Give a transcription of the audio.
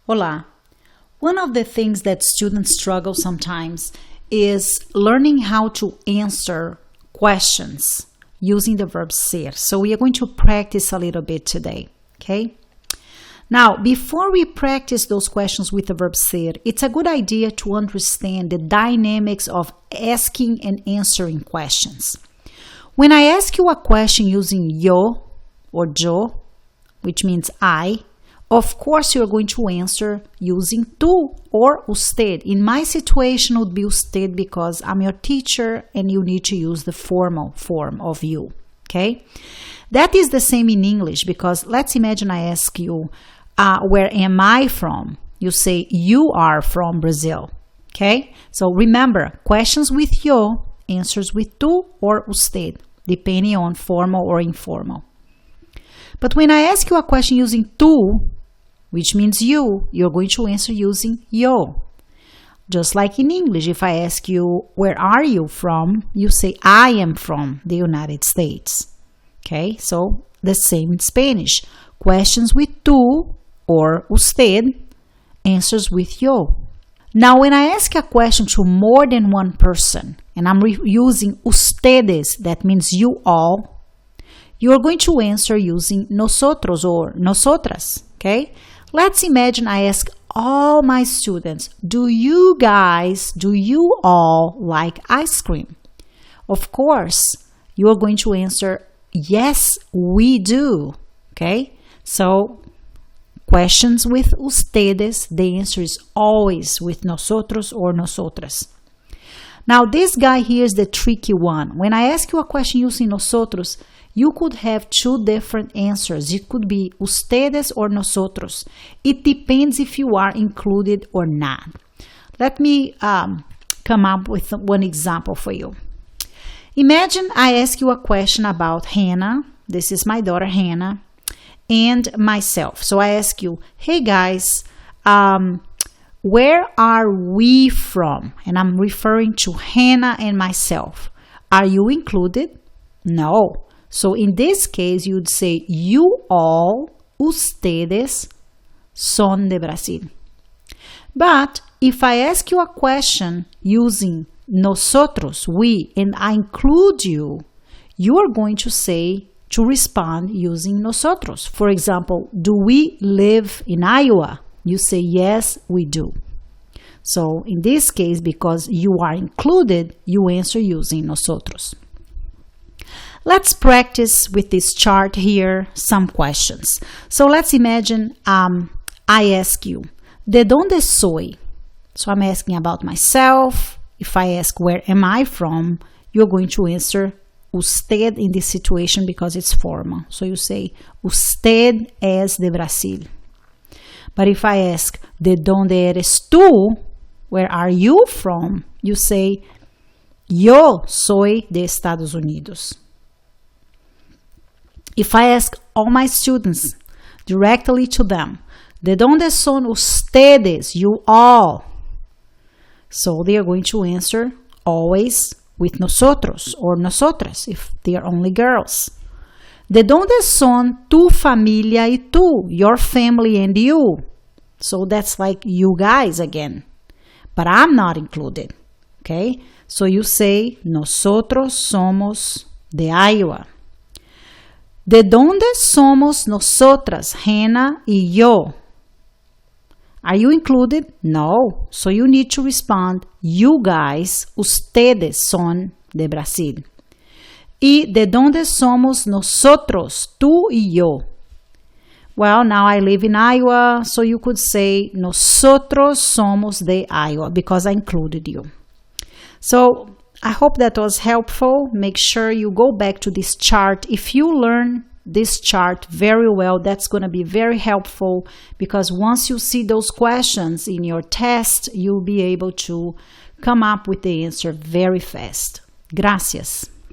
Olá! One of the things that students struggle sometimes is learning how to answer questions using the verb ser. So we are going to practice a little bit today, okay? Now, before we practice those questions with the verb ser, it's a good idea to understand the dynamics of asking and answering questions. When I ask you a question using yo or yo, which means I, of course, you're going to answer using tu or usted. In my situation, it would be usted because I'm your teacher and you need to use the formal form of you, okay? That is the same in English because let's imagine I ask you, where am I from? You say, you are from Brazil, okay? So remember, questions with yo, answers with tu or usted, depending on formal or informal. But when I ask you a question using tu, which means you're going to answer using yo. Just like in English, if I ask you, where are you from? You say, I am from the United States. Okay, so the same in Spanish. Questions with tu or usted, answers with yo. Now, when I ask a question to more than one person, and I'm using ustedes, that means you all, you're going to answer using nosotros or nosotras, okay? Let's imagine I ask all my students, do you all like ice cream? Of course, you are going to answer, yes, we do, okay? So, questions with ustedes, the answer is always with nosotros or nosotras. Now, this guy here is the tricky one. When I ask you a question using nosotros, you could have two different answers. It could be ustedes or nosotros. It depends if you are included or not. Let me come up with one example for you. Imagine I ask you a question about Hannah. This is my daughter Hannah and myself. So I ask you, hey guys, where are we from? And I'm referring to Hannah and myself. Are you included? No. So in this case, you would say, you all, ustedes, son de Brasil. But if I ask you a question using nosotros, we, and I include you, you are going to respond using nosotros. For example, do we live in Iowa? You say, yes, we do. So in this case, because you are included, you answer using nosotros. Let's practice with this chart here some questions. So let's imagine I ask you, ¿de dónde soy? So I'm asking about myself. If I ask, where am I from? You're going to answer usted in this situation because it's formal. So you say, usted es de Brasil. But if I ask, ¿de dónde eres tú? Where are you from? You say, yo soy de Estados Unidos. If I ask all my students directly to them, ¿de dónde son ustedes? You all. So they are going to answer always with nosotros or nosotras if they are only girls. ¿De dónde son tu familia y tú? Your family and you. So that's like you guys again. But I'm not included. Okay? So you say, nosotros somos de Iowa. ¿De dónde somos nosotras, Hannah y yo? Are you included? No. So you need to respond, you guys, ustedes son de Brasil. ¿Y de dónde somos nosotros, tú y yo? Well, now I live in Iowa, so you could say, nosotros somos de Iowa, because I included you. So, I hope that was helpful. Make sure you go back to this chart. If you learn this chart very well, that's going to be very helpful because once you see those questions in your test, you'll be able to come up with the answer very fast. Gracias.